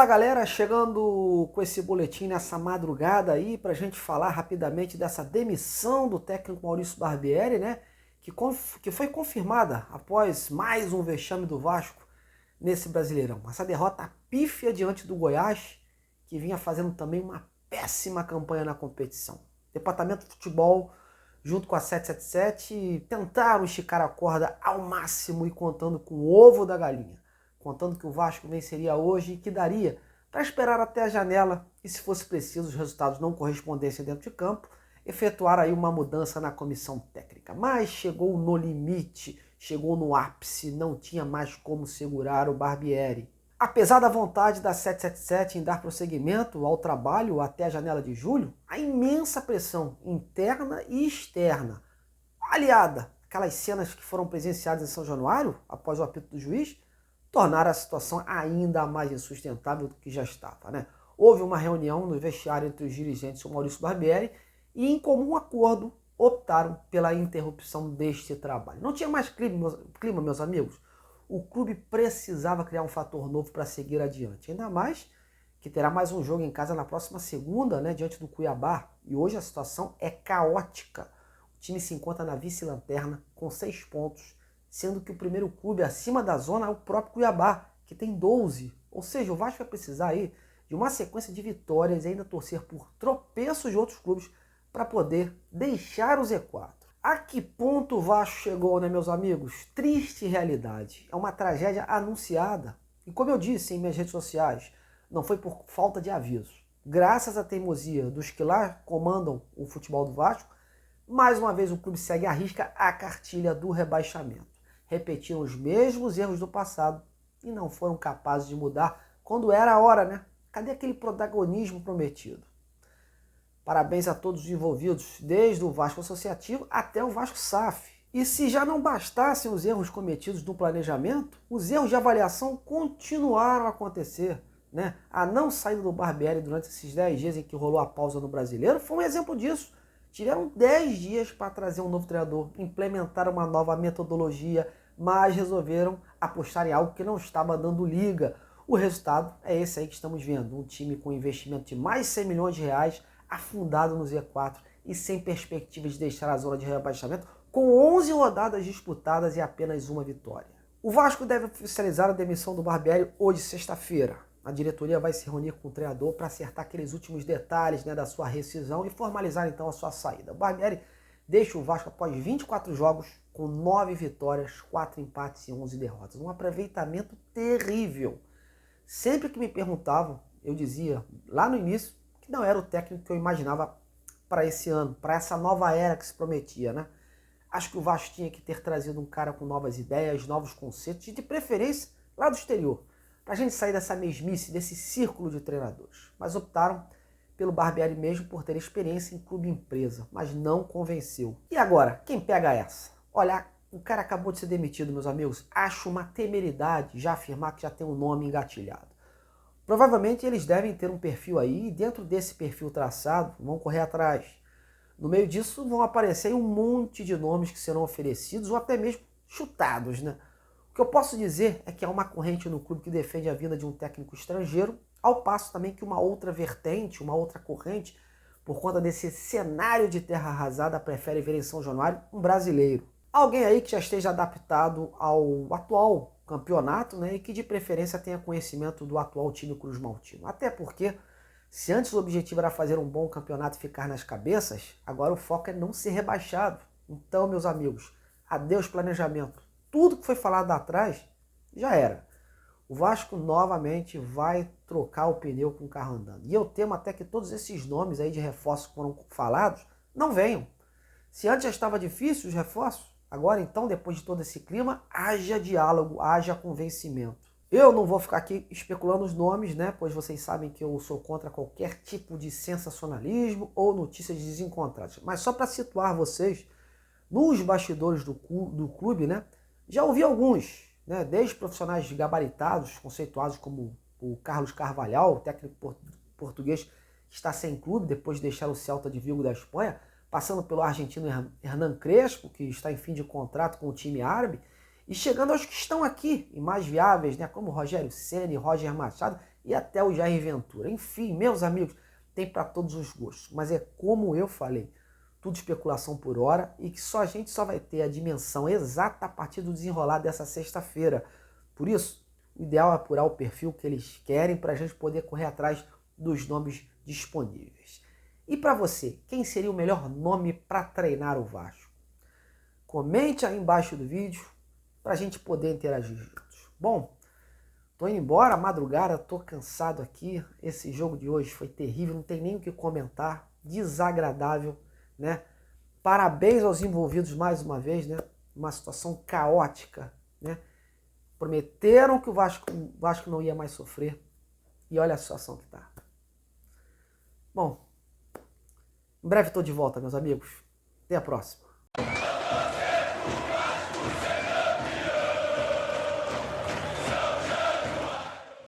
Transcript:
Fala galera, chegando com esse boletim nessa madrugada aí pra gente falar rapidamente dessa demissão do técnico Maurício Barbieri, né? Que foi confirmada após mais um vexame do Vasco nesse Brasileirão. Essa derrota pífia diante do Goiás, que vinha fazendo também uma péssima campanha na competição. Departamento de Futebol, junto com a 777, tentaram esticar a corda ao máximo e contando com o ovo da galinha. Contando que o Vasco venceria hoje e que daria para esperar até a janela e, se fosse preciso, os resultados não correspondessem dentro de campo, efetuar aí uma mudança na comissão técnica. Mas chegou no limite, chegou no ápice, não tinha mais como segurar o Barbieri. Apesar da vontade da 777 em dar prosseguimento ao trabalho até a janela de julho, a imensa pressão interna e externa, aliada àquelas cenas que foram presenciadas em São Januário, após o apito do juiz, tornaram a situação ainda mais insustentável do que já estava, né? Houve uma reunião no vestiário entre os dirigentes e o Maurício Barbieri e, em comum acordo, optaram pela interrupção deste trabalho. Não tinha mais clima, meus amigos. O clube precisava criar um fator novo para seguir adiante. Ainda mais que terá mais um jogo em casa na próxima segunda, né, diante do Cuiabá. E hoje a situação é caótica. O time se encontra na vice-lanterna com 6 pontos, sendo que o primeiro clube acima da zona é o próprio Cuiabá, que tem 12. Ou seja, o Vasco vai precisar aí de uma sequência de vitórias e ainda torcer por tropeços de outros clubes para poder deixar o Z4. A que ponto o Vasco chegou, né, meus amigos? Triste realidade. É uma tragédia anunciada. E como eu disse em minhas redes sociais, não foi por falta de aviso. Graças à teimosia dos que lá comandam o futebol do Vasco, mais uma vez o clube segue à risca a cartilha do rebaixamento. Repetiram os mesmos erros do passado e não foram capazes de mudar quando era a hora, né? Cadê aquele protagonismo prometido? Parabéns a todos os envolvidos, desde o Vasco Associativo até o Vasco SAF. E se já não bastassem os erros cometidos no planejamento, os erros de avaliação continuaram a acontecer, né? A não saída do Barbieri durante esses 10 dias em que rolou a pausa no Brasileiro foi um exemplo disso. Tiveram 10 dias para trazer um novo treinador, implementar uma nova metodologia, mas resolveram apostar em algo que não estava dando liga. O resultado é esse aí que estamos vendo. Um time com investimento de mais de 100 milhões de reais, afundado no Z4 e sem perspectiva de deixar a zona de rebaixamento, com 11 rodadas disputadas e apenas uma vitória. O Vasco deve oficializar a demissão do Barbieri hoje, sexta-feira. A diretoria vai se reunir com o treinador para acertar aqueles últimos detalhes, né, da sua rescisão e formalizar então a sua saída. O Barbieri deixa o Vasco após 24 jogos com 9 vitórias, 4 empates e 11 derrotas. Um aproveitamento terrível. Sempre que me perguntavam, eu dizia lá no início que não era o técnico que eu imaginava para esse ano, para essa nova era que se prometia, né? Acho que o Vasco tinha que ter trazido um cara com novas ideias, novos conceitos e de preferência lá do exterior, para a gente sair dessa mesmice, desse círculo de treinadores. Mas optaram pelo Barbieri mesmo por ter experiência em clube e empresa, mas não convenceu. E agora, quem pega essa? Olha, o cara acabou de ser demitido, meus amigos. Acho uma temeridade já afirmar que já tem um nome engatilhado. Provavelmente eles devem ter um perfil aí, e dentro desse perfil traçado, vão correr atrás. No meio disso vão aparecer um monte de nomes que serão oferecidos ou até mesmo chutados, né? O que eu posso dizer é que há uma corrente no clube que defende a vinda de um técnico estrangeiro, ao passo também que uma outra vertente, uma outra corrente, por conta desse cenário de terra arrasada, prefere ver em São Januário um brasileiro. Alguém aí que já esteja adaptado ao atual campeonato, né, e que de preferência tenha conhecimento do atual time Cruz Maltino. Até porque, se antes o objetivo era fazer um bom campeonato e ficar nas cabeças, agora o foco é não ser rebaixado. Então, meus amigos, adeus planejamento. Tudo que foi falado lá atrás já era. O Vasco novamente vai trocar o pneu com o carro andando. E eu temo até que todos esses nomes aí de reforços que foram falados não venham. Se antes já estava difícil os reforços, agora então, depois de todo esse clima, haja diálogo, haja convencimento. Eu não vou ficar aqui especulando os nomes, né? Pois vocês sabem que eu sou contra qualquer tipo de sensacionalismo ou notícias desencontradas. Mas só para situar vocês, nos bastidores do clube, né? Já ouvi alguns, né? Desde profissionais gabaritados, conceituados como o Carlos Carvalhal, técnico português que está sem clube depois de deixar o Celta de Vigo da Espanha, passando pelo argentino Hernan Crespo, que está em fim de contrato com o time árabe, e chegando aos que estão aqui, e mais viáveis, né, como Rogério Ceni, Roger Machado e até o Jair Ventura. Enfim, meus amigos, tem para todos os gostos, mas é como eu falei, tudo especulação por hora e que a gente só vai ter a dimensão exata a partir do desenrolar dessa sexta-feira. Por isso, o ideal é apurar o perfil que eles querem para a gente poder correr atrás dos nomes disponíveis. E para você, quem seria o melhor nome para treinar o Vasco? Comente aí embaixo do vídeo para a gente poder interagir juntos. Bom, tô indo embora, madrugada, tô cansado aqui. Esse jogo de hoje foi terrível, não tem nem o que comentar, desagradável, né? Parabéns aos envolvidos mais uma vez, né? Uma situação caótica, né? Prometeram que o Vasco não ia mais sofrer e olha a situação que tá. Bom, em breve estou de volta, meus amigos. Até a próxima.